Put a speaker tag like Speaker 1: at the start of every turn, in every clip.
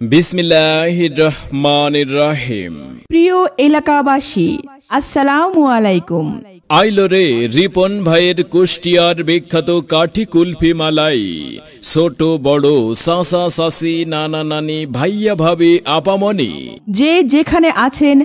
Speaker 1: বিসমিল্লাহির রহমানির রহিম।
Speaker 2: প্রিয় এলাকাবাসী, আসসালামু আলাইকুম।
Speaker 1: আইলো রে রিপন ভাইয়ের কুষ্টিয়ার বিখ্যাত কাঠি কুলফি মালাই। ছোট বড়, সাসা সাসি, নানা নানি, ভাইয়া ভাবি, আপামনি,
Speaker 2: যে যেখানে আছেন,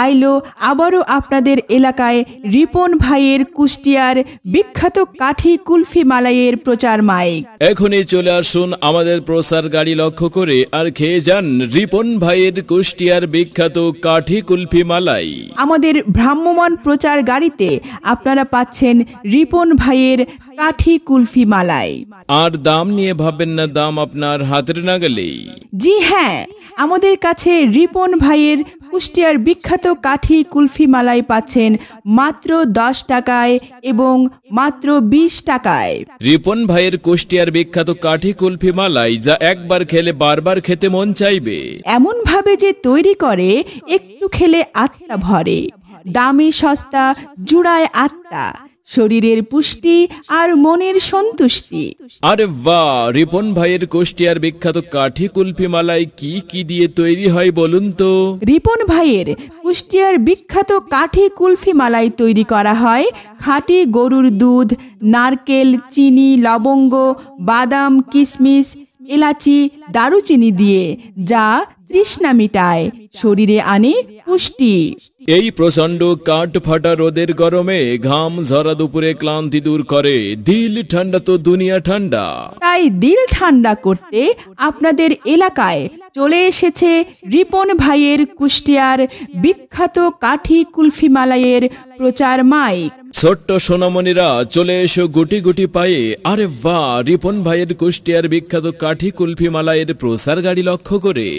Speaker 2: আইলো আবারও আপনাদের এলাকায় রিপন ভাইয়ের কুষ্টিয়ার বিখ্যাত কাঠি কুলফি মালাইয়ের প্রচার মাইক।
Speaker 1: এখনই চলে আসুন আমাদের প্রচার গাড়ি লক্ষ্য করে আর খেয়ে যান রিপন ভাইয়ের কুষ্টিয়ার বিখ্যাত কাঠি কুলফি মালাই।
Speaker 2: আমাদের ভ্রাম্যমাণ প্রচার গাড়িতে আপনারা পাচ্ছেন রিপন ভাইয়ের কাঠি কুলফি মালাই।
Speaker 1: আর দাম নিয়ে ভাববেন না, দাম আপনার হাতের নাগালেই।
Speaker 2: জি হ্যাঁ, আমাদের কাছে রিপন ভাইয়ের কুষ্টিয়ার বিখ্যাত কাঠি কুলফি মালাই পাচ্ছেন মাত্র 10 টাকায় এবং মাত্র 20 টাকায়।
Speaker 1: রিপন ভাইয়ের কুষ্টিয়ার বিখ্যাত কাঠি কুলফি মালাই, যা একবার খেলে বারবার খেতে মন চাইবে।
Speaker 2: এমন ভাবে যে তৈরি করে একটু খেলে আত্মা ভরে। দামে সস্তা, জুড়ায় আত্মা, শরীরের পুষ্টি আর মনের সন্তুষ্টি।
Speaker 1: আরে বাহ, রিপন ভাইয়ের কুষ্টিয়ার বিখ্যাত কাঠি কুলফি মালাই কি কি দিয়ে তৈরি হয় বলুন তো?
Speaker 2: রিপন ভাইয়ের কুষ্টিয়ার বিখ্যাত কাঠি কুলফি মালাই তৈরি করা হয় খাঁটি গরুর দুধ, নারকেল, চিনি, লবঙ্গ, বাদাম, কিশমিশ, এলাচি, দারুচিনি দিয়ে, যা তৃষ্ণা মিটায়, শরীরে আনে পুষ্টি।
Speaker 1: এই প্রচন্ড কাঠ ফাটা রোদের গরমে ঘাম ঝরা দুপুরে ক্লান্তি দূর করে। দিল ঠান্ডা তো দুনিয়া ঠান্ডা।
Speaker 2: তাই দিল ঠান্ডা করতে আপনাদের এলাকায় চলে এসেছে রিপন ভাইয়ের কুষ্টিয়ার বিখ্যাত কাঠি কুলফি মালাইয়ের প্রচার মাইক।
Speaker 1: ছোট্ট সোনামণিরা চলে এসো গুটি গুটি পায়ে। আরে বাহ, রিপন ভাইয়ের কুষ্টিয়ার বিখ্যাত কাঠি কুলফি মালাইয়ের প্রচার গাড়ি লক্ষ্য করে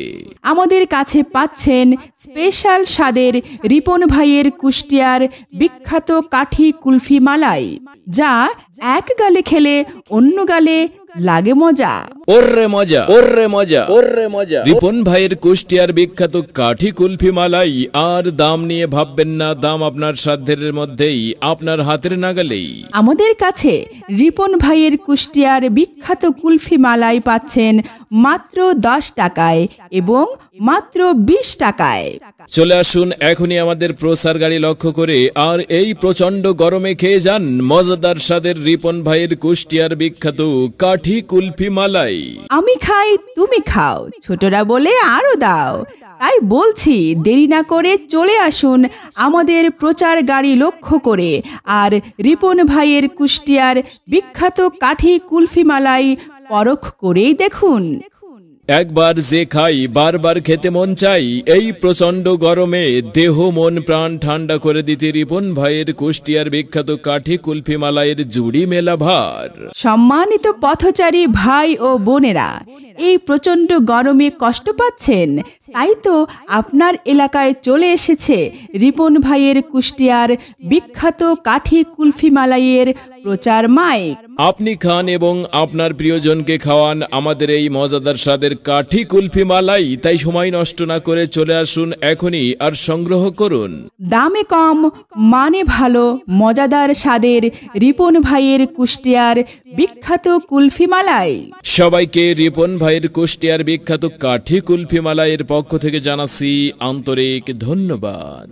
Speaker 2: আমাদের কাছে পাচ্ছেন স্পেশাল স্বাদের রিপন ভাইয়ের কুষ্টিয়ার বিখ্যাত কাঠি কুলফি মালাই, যা এক গালে খেলে অন্য গালে লাগে মজা।
Speaker 1: ওরে মজা, ওরে মজা, ওরে মজা। রিপন ভাইয়ের কুষ্টিয়ার বিখ্যাত কাঠি কুলফি মালাই। আর দাম নিয়ে ভাববেন না, দাম আপনার সাধ্যের মধ্যেই, আপনার হাতের নাগালেই।
Speaker 2: আমাদের কাছে রিপন ভাইয়ের কুষ্টিয়ার বিখ্যাত কুলফি মালাই পাচ্ছেন মাত্র 10 টাকায় এবং মাত্র 20 টাকায়।
Speaker 1: চলে আসুন এখনই আমাদের প্রচার গাড়ি লক্ষ্য করে আর এই প্রচন্ড গরমে খেয়ে যান মজাদার স্বাদের রিপন ভাইয়ের কুষ্টিয়ার বিখ্যাত কাঠি কুলফি মালাই।
Speaker 2: আমি খাই, তুমি খাও, ছোটরা বলে আরো দাও। তাই বলছি, দেরি না করে চলে আসুন আমাদের প্রচার গাড়ি লক্ষ্য করে আর রিপন ভাইয়ের কুষ্টিয়ার বিখ্যাত কাঠি কুলফি মালাই পরখ করেই দেখুন।
Speaker 1: একবার যে খাই বারবার খেতে মন চাই। এই প্রচন্ড গরমে দেহ মন প্রাণ ঠান্ডা করে দিতে রিপন ভাইয়ের কুষ্টিয়ার বিখ্যাত কাঠি কুলফি মালাইয়ের জুড়ি মেলা ভার।
Speaker 2: সম্মানিত পথচারী ভাই ও বোনেরা, এই প্রচন্ড গরমে কষ্ট পাচ্ছেন, তাই তো আপনার এলাকায় চলে এসেছে রিপন ভাইয়ের কুষ্টিয়ার বিখ্যাত কাঠি কুলফি মালাইয়ের প্রচার মাইক।
Speaker 1: আপনি খান এবং আপনার প্রিয়জনকে খাওয়ান আমাদের এই মজাদার স্বাদের কাঠি কুলফি মালাই। তাই সময় নষ্ট না করে চলে আসুন এখনই আর সংগ্রহ করুন।
Speaker 2: দামে কম, মানে ভালো, মজাদার স্বাদের রিপন ভাইয়ের কুষ্টিয়ার বিখ্যাত কুলফি মালাই।
Speaker 1: সবাইকে রিপন ভাইয়ের কুষ্টিয়ার বিখ্যাত কাঠি কুলফি মালাইয়ের পক্ষ থেকে জানাচ্ছি আন্তরিক ধন্যবাদ।